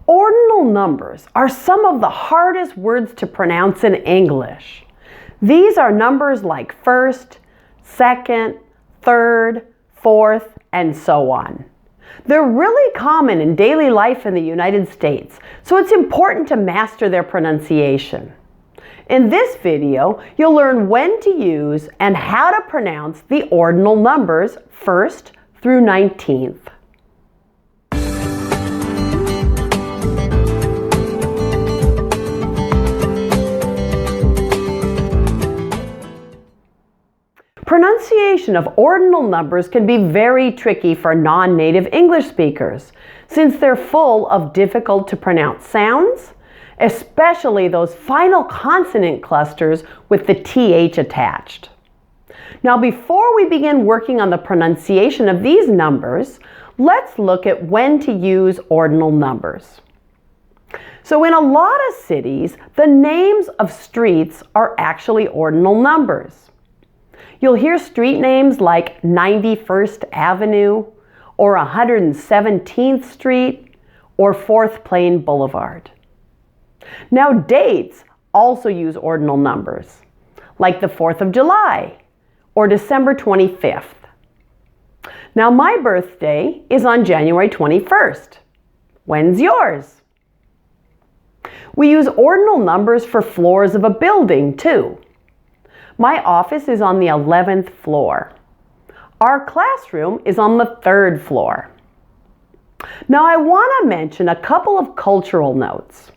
Ordinal numbers are some of the hardest words to pronounce in English. These are numbers like first, second, third, fourth, and so on. They're really common in daily life in the United States, so it's important to master their pronunciation. In this video, you'll learn when to use and how to pronounce the ordinal numbers 1st through 19th. Pronunciation of ordinal numbers can be very tricky for non-native English speakers, since they're full of difficult to pronounce sounds, especially those final consonant clusters with the TH attached. Now, before we begin working on the pronunciation of these numbers, let's look at when to use ordinal numbers. So in a lot of cities, the names of streets are actually ordinal numbers. You'll hear street names like 91st Avenue, or 117th Street, or 4th Plain Boulevard. Now, dates also use ordinal numbers, like the 4th of July, or December 25th. Now, my birthday is on January 21st. When's yours? We use ordinal numbers for floors of a building, too. My office is on the 11th floor. Our classroom is on the 3rd floor. Now, I want to mention a couple of cultural notes.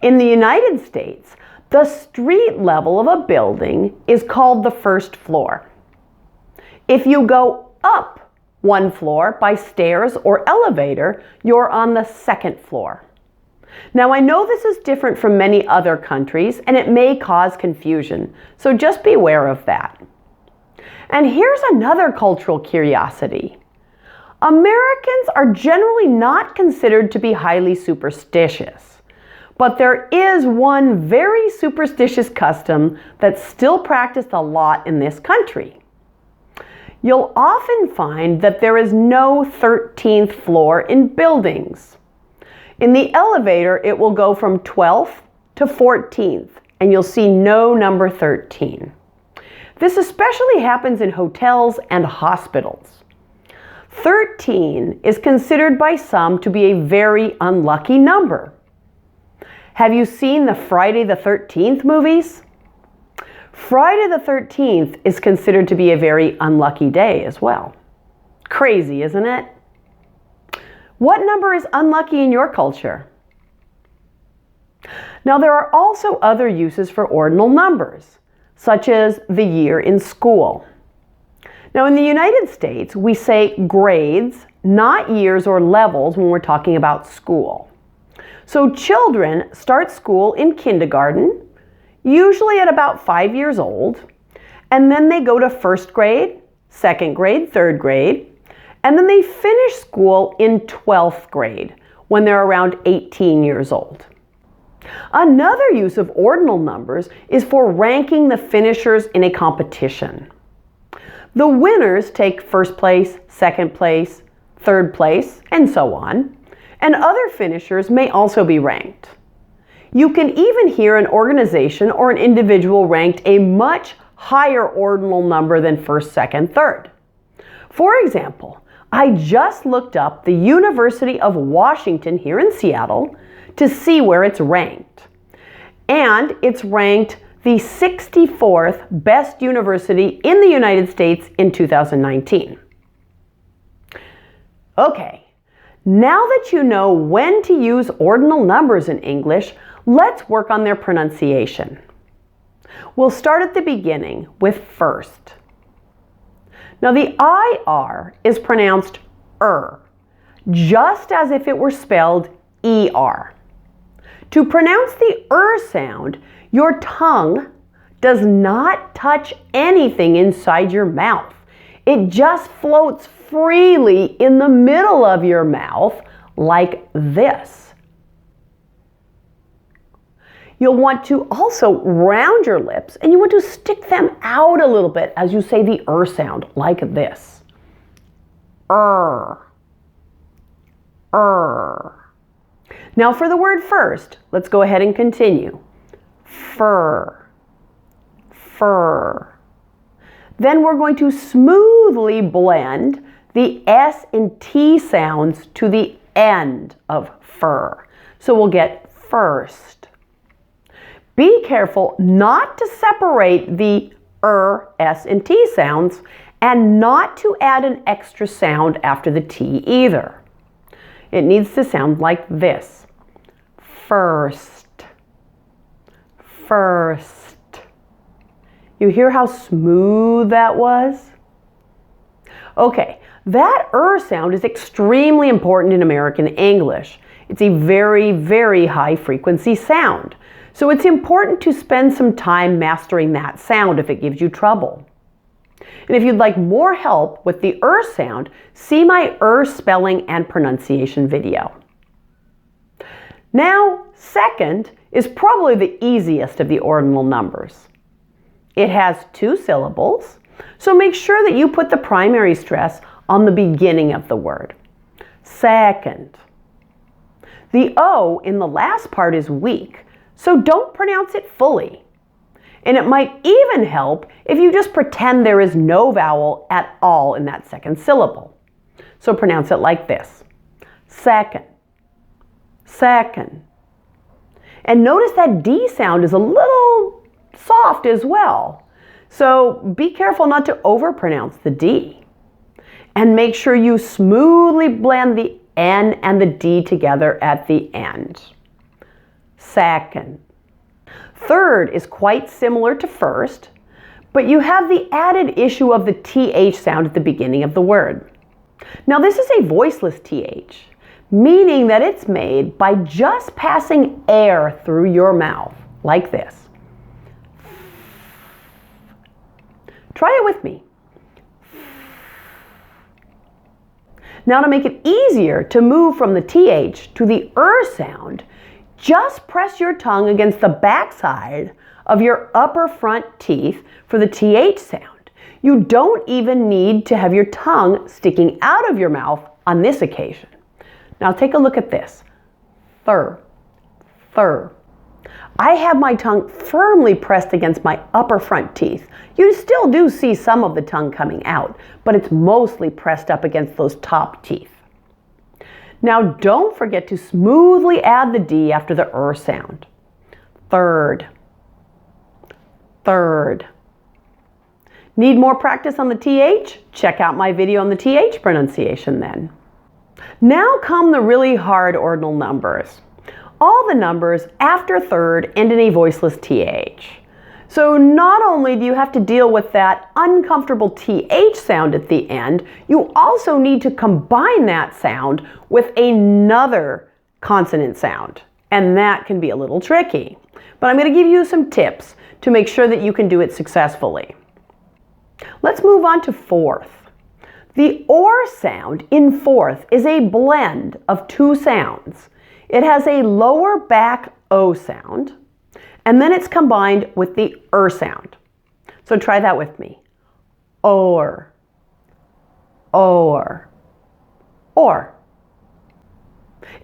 In the United States, the street level of a building is called the 1st floor. If you go up 1 floor by stairs or elevator, you're on the 2nd floor. Now, I know this is different from many other countries, and it may cause confusion, so just be aware of that. And here's another cultural curiosity. Americans are generally not considered to be highly superstitious, but there is one very superstitious custom that's still practiced a lot in this country. You'll often find that there is no 13th floor in buildings. In the elevator, it will go from 12th to 14th, and you'll see no number 13. This especially happens in hotels and hospitals. 13 is considered by some to be a very unlucky number. Have you seen the Friday the 13th movies? Friday the 13th is considered to be a very unlucky day as well. Crazy, isn't it? What number is unlucky in your culture? Now, there are also other uses for ordinal numbers, such as the year in school. Now, in the United States, we say grades, not years or levels when we're talking about school. So children start school in kindergarten, usually at about 5 years old, and then they go to 1st grade, 2nd grade, 3rd grade, and then they finish school in 12th grade when they're around 18 years old. Another use of ordinal numbers is for ranking the finishers in a competition. The winners take 1st place, 2nd place, 3rd place, and so on, and other finishers may also be ranked. You can even hear an organization or an individual ranked a much higher ordinal number than 1st, 2nd, 3rd. For example, I just looked up the University of Washington here in Seattle to see where it's ranked. And it's ranked the 64th best university in the United States in 2019. Okay, now that you know when to use ordinal numbers in English, let's work on their pronunciation. We'll start at the beginning with first. Now, the IR is pronounced just as if it were spelled ER. To pronounce the sound, your tongue does not touch anything inside your mouth. It just floats freely in the middle of your mouth like this. You'll want to also round your lips, and you want to stick them out a little bit as you say the sound, like this. Now for the word first, let's go ahead and continue. Fur, fur. Then we're going to smoothly blend the S and T sounds to the end of fur. So we'll get first. Be careful not to separate the S, and T sounds, and not to add an extra sound after the T either. It needs to sound like this. First, first. You hear how smooth that was? Okay, that sound is extremely important in American English. It's a very, very high frequency sound. So it's important to spend some time mastering that sound if it gives you trouble. And if you'd like more help with the sound, see my spelling and pronunciation video. Now, second is probably the easiest of the ordinal numbers. It has 2 syllables, so make sure that you put the primary stress on the beginning of the word. Second. The O in the last part is weak, so don't pronounce it fully. And it might even help if you just pretend there is no vowel at all in that second syllable. So pronounce it like this. Second, second. And notice that D sound is a little soft as well. So be careful not to overpronounce the D. And make sure you smoothly blend the N and the D together at the end. Second. Third is quite similar to first, but you have the added issue of the TH sound at the beginning of the word. Now this is a voiceless TH, meaning that it's made by just passing air through your mouth, like this. Try it with me. Now to make it easier to move from the TH to the sound, just press your tongue against the backside of your upper front teeth for the TH sound. You don't even need to have your tongue sticking out of your mouth on this occasion. Now take a look at this. Fur, fur. I have my tongue firmly pressed against my upper front teeth. You still do see some of the tongue coming out, but it's mostly pressed up against those top teeth. Now don't forget to smoothly add the D after the sound. Third, third. Need more practice on the TH? Check out my video on the TH pronunciation then. Now come the really hard ordinal numbers. All the numbers after third end in a voiceless TH. So not only do you have to deal with that uncomfortable TH sound at the end, you also need to combine that sound with another consonant sound. And that can be a little tricky. But I'm going to give you some tips to make sure that you can do it successfully. Let's move on to fourth. The OR sound in fourth is a blend of 2 sounds. It has a lower back O sound, and then it's combined with the sound. So try that with me. Or, or, or.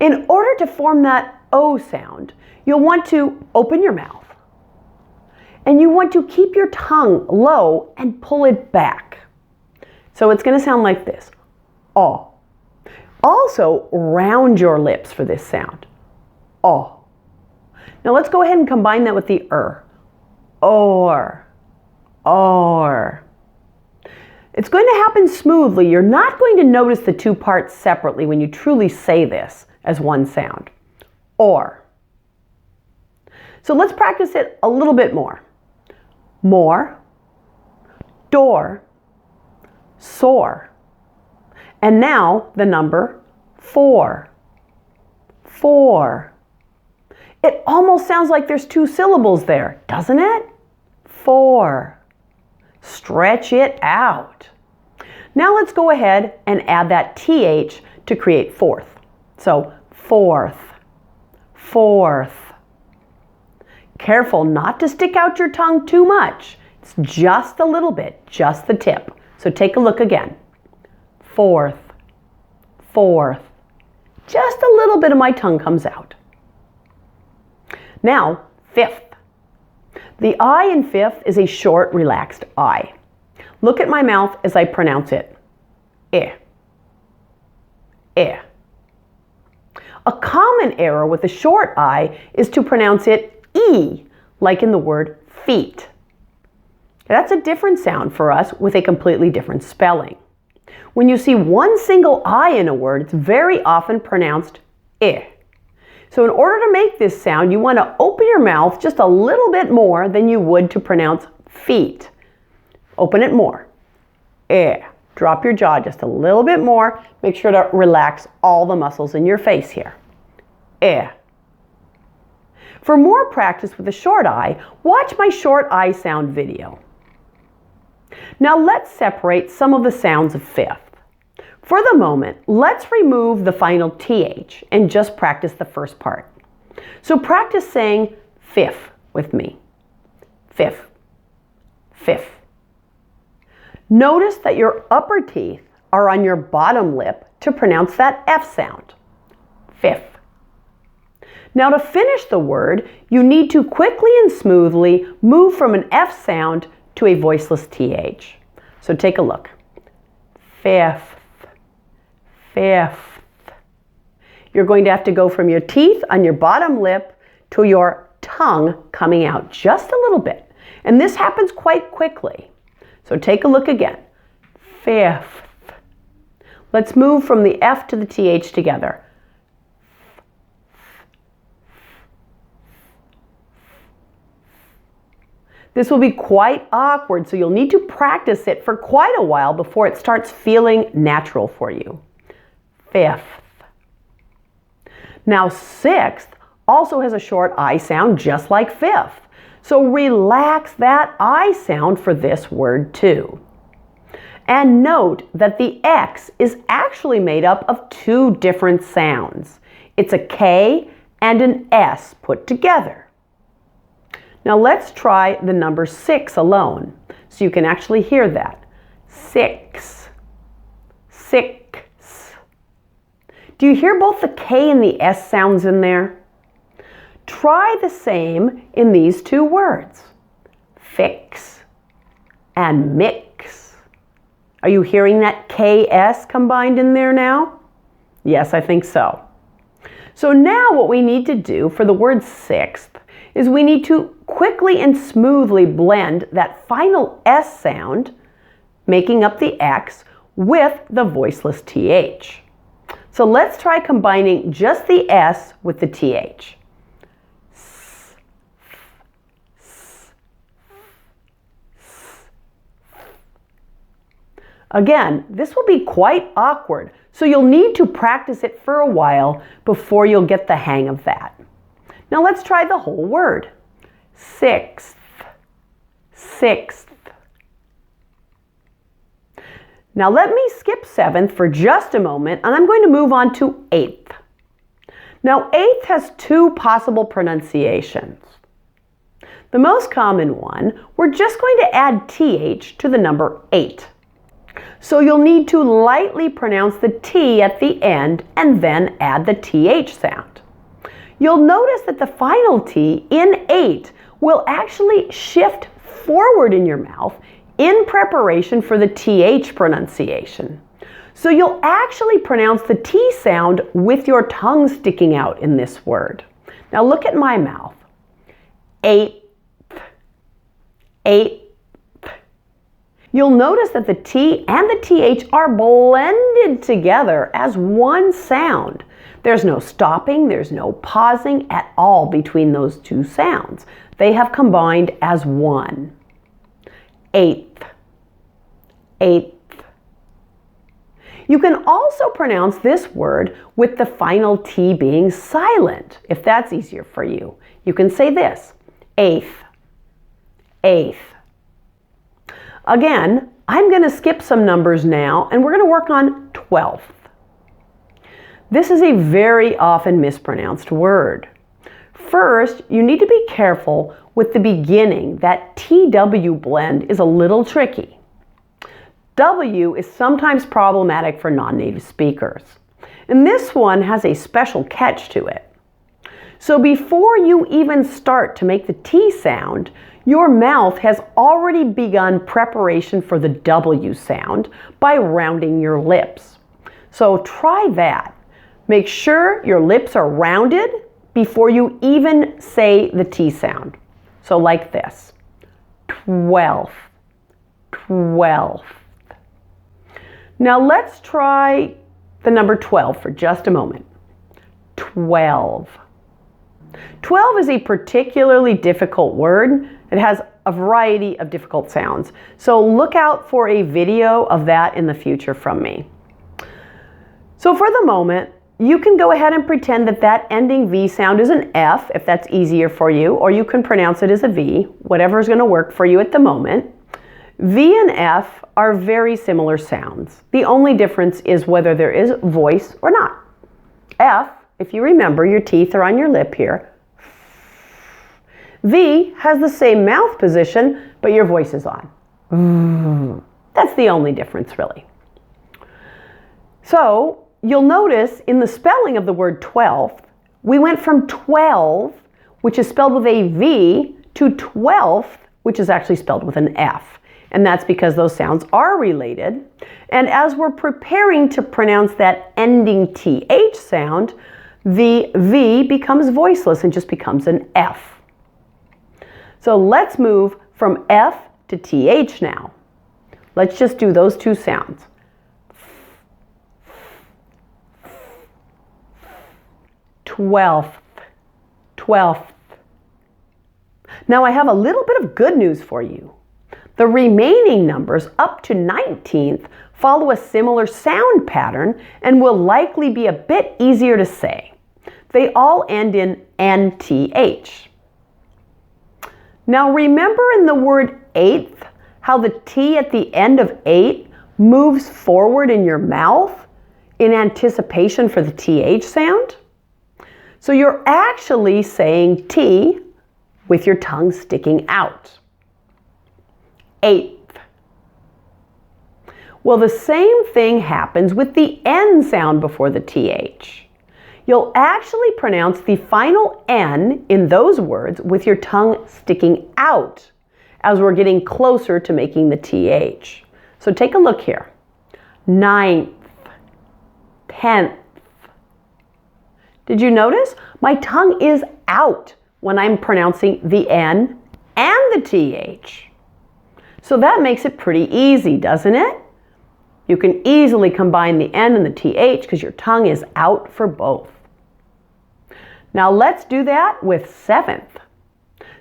In order to form that O sound, you'll want to open your mouth, and you want to keep your tongue low and pull it back. So it's going to sound like this. Oh. Also, round your lips for this sound. Oh. Now let's go ahead and combine that with the Or. It's going to happen smoothly. You're not going to notice the 2 parts separately when you truly say this as one sound. Or. So let's practice it a little bit more. More, door, soar. And now the number 4. 4. It almost sounds like there's 2 syllables there, doesn't it? 4. Stretch it out. Now let's go ahead and add that TH to create fourth. So fourth, fourth. Careful not to stick out your tongue too much. It's just a little bit, just the tip. So take a look again. Fourth, fourth. Just a little bit of my tongue comes out. Now, fifth. The I in fifth is a short, relaxed I. Look at my mouth as I pronounce it. Eh. Eh. A common error with a short I is to pronounce it E, like in the word feet. That's a different sound for us with a completely different spelling. When you see one single I in a word, it's very often pronounced eh. So in order to make this sound, you want to open your mouth just a little bit more than you would to pronounce feet. Open it more. Eh. Drop your jaw just a little bit more. Make sure to relax all the muscles in your face here. Eh. For more practice with the short I, watch my short I sound video. Now let's separate some of the sounds of fifth. For the moment, let's remove the final TH and just practice the first part. So practice saying fifth with me. Fifth. Fifth. Notice that your upper teeth are on your bottom lip to pronounce that F sound. Fifth. Now to finish the word, you need to quickly and smoothly move from an F sound to a voiceless TH. So take a look. Fifth. Fifth. You're going to have to go from your teeth on your bottom lip to your tongue coming out just a little bit. And this happens quite quickly. So take a look again. Fifth. Let's move from the F to the TH together. This will be quite awkward, so you'll need to practice it for quite a while before it starts feeling natural for you. Fifth. Now, sixth also has a short I sound just like fifth. So relax that I sound for this word too. And note that the X is actually made up of two different sounds. It's a K and an S put together. Now let's try the number 6 alone, so you can actually hear that. 6. 6. Do you hear both the K and the S sounds in there? Try the same in these two words. Fix and mix. Are you hearing that KS combined in there now? Yes, I think so. So now what we need to do for the word sixth is we need to quickly and smoothly blend that final S sound, making up the X, with the voiceless TH. So let's try combining just the S with the TH. Again, this will be quite awkward, so you'll need to practice it for a while before you'll get the hang of that. Now let's try the whole word. Sixth. Sixth. Now let me skip seventh for just a moment, and I'm going to move on to eighth. Now eighth has two possible pronunciations. The most common one, we're just going to add TH to the number 8. So you'll need to lightly pronounce the T at the end and then add the TH sound. You'll notice that the final T in 8 will actually shift forward in your mouth in preparation for the TH pronunciation. So you'll actually pronounce the T sound with your tongue sticking out in this word. Now look at my mouth. 8th. 8th. You'll notice that the T and the TH are blended together as one sound. There's no stopping, there's no pausing at all between those two sounds. They have combined as one. 8th. 8th. You can also pronounce this word with the final T being silent, if that's easier for you. You can say this, 8th. 8th. Again, I'm going to skip some numbers now, and we're going to work on 12th. This is a very often mispronounced word. First, you need to be careful with the beginning. That TW blend is a little tricky. W is sometimes problematic for non-native speakers, and this one has a special catch to it. So before you even start to make the T sound, your mouth has already begun preparation for the W sound by rounding your lips. So try that. Make sure your lips are rounded before you even say the T sound. So like this. 12th, 12th. Now let's try the number 12 for just a moment. 12. 12 is a particularly difficult word. It has a variety of difficult sounds. So look out for a video of that in the future from me. So for the moment, you can go ahead and pretend that that ending V sound is an F, if that's easier for you, or you can pronounce it as a V, whatever is going to work for you at the moment. V and F are very similar sounds. The only difference is whether there is voice or not. F, if you remember, your teeth are on your lip here. V has the same mouth position, but your voice is on. That's the only difference, really. So, you'll notice in the spelling of the word 12th, we went from 12, which is spelled with a V, to 12th, which is actually spelled with an F. And that's because those sounds are related. And as we're preparing to pronounce that ending TH sound, the V becomes voiceless and just becomes an F. So let's move from F to TH now. Let's just do those two sounds. 12th, 12th. Now I have a little bit of good news for you. The remaining numbers up to 19th follow a similar sound pattern and will likely be a bit easier to say. They all end in NTH. Now remember in the word eighth, how the T at the end of 8 moves forward in your mouth in anticipation for the TH sound? So you're actually saying T with your tongue sticking out. Eighth. Well, the same thing happens with the N sound before the TH. You'll actually pronounce the final N in those words with your tongue sticking out as we're getting closer to making the TH. So take a look here. 9th, 10th. Did you notice? My tongue is out when I'm pronouncing the N and the TH. So that makes it pretty easy, doesn't it? You can easily combine the N and the TH because your tongue is out for both. Now let's do that with 7th.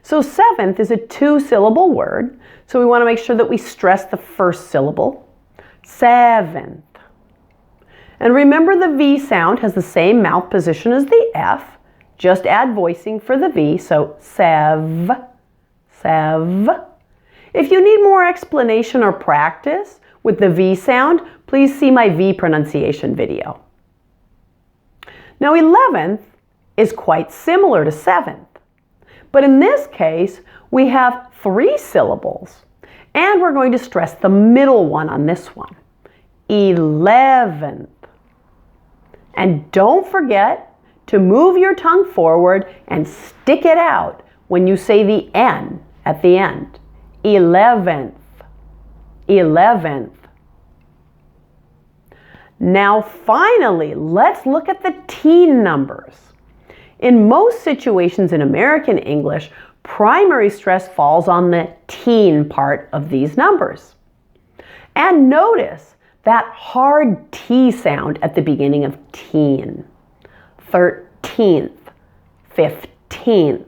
So 7th is a 2-syllable word, so we want to make sure that we stress the first syllable. 7th. And remember the V sound has the same mouth position as the F. Just add voicing for the V, so sev, sev. If you need more explanation or practice with the V sound, please see my V pronunciation video. Now 11th is quite similar to 7th, but in this case we have 3 syllables, and we're going to stress the middle one on this one. 11th. And don't forget to move your tongue forward and stick it out when you say the N at the end. 11th, 11th. Now finally, let's look at the teen numbers. In most situations in American English, primary stress falls on the teen part of these numbers. And notice that hard T sound at the beginning of teen. 13th, 15th.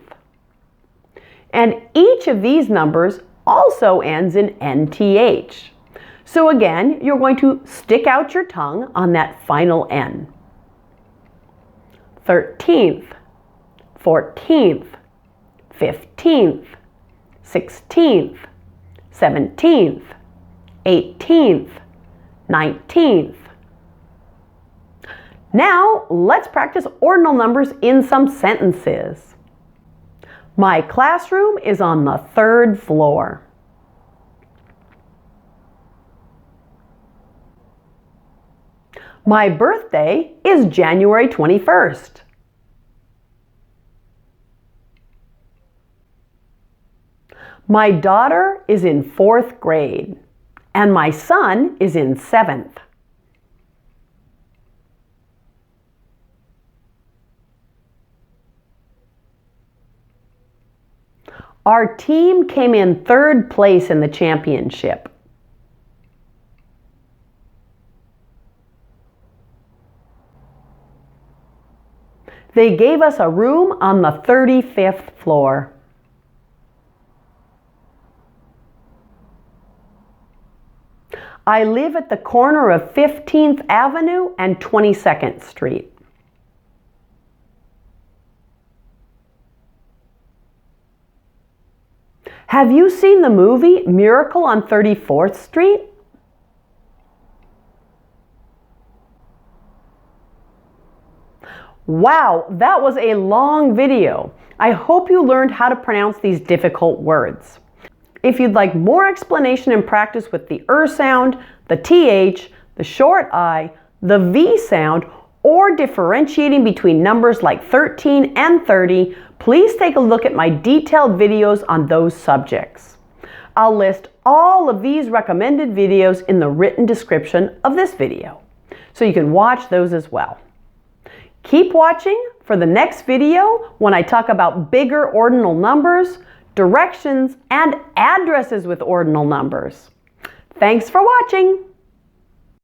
And each of these numbers also ends in NTH. So again, you're going to stick out your tongue on that final N. 13th, 14th, 15th, 16th, 17th, 18th, 19th. Now, let's practice ordinal numbers in some sentences. My classroom is on the 3rd floor. My birthday is January 21st. My daughter is in 4th grade, and my son is in 7th. Our team came in 3rd place in the championship. They gave us a room on the 35th floor. I live at the corner of 15th Avenue and 22nd Street. Have you seen the movie Miracle on 34th Street? Wow, that was a long video. I hope you learned how to pronounce these difficult words. If you'd like more explanation and practice with the sound, the TH, the short I, the V sound, or differentiating between numbers like 13 and 30, please take a look at my detailed videos on those subjects. I'll list all of these recommended videos in the written description of this video, so you can watch those as well. Keep watching for the next video when I talk about bigger ordinal numbers, directions, and addresses with ordinal numbers. Thanks for watching!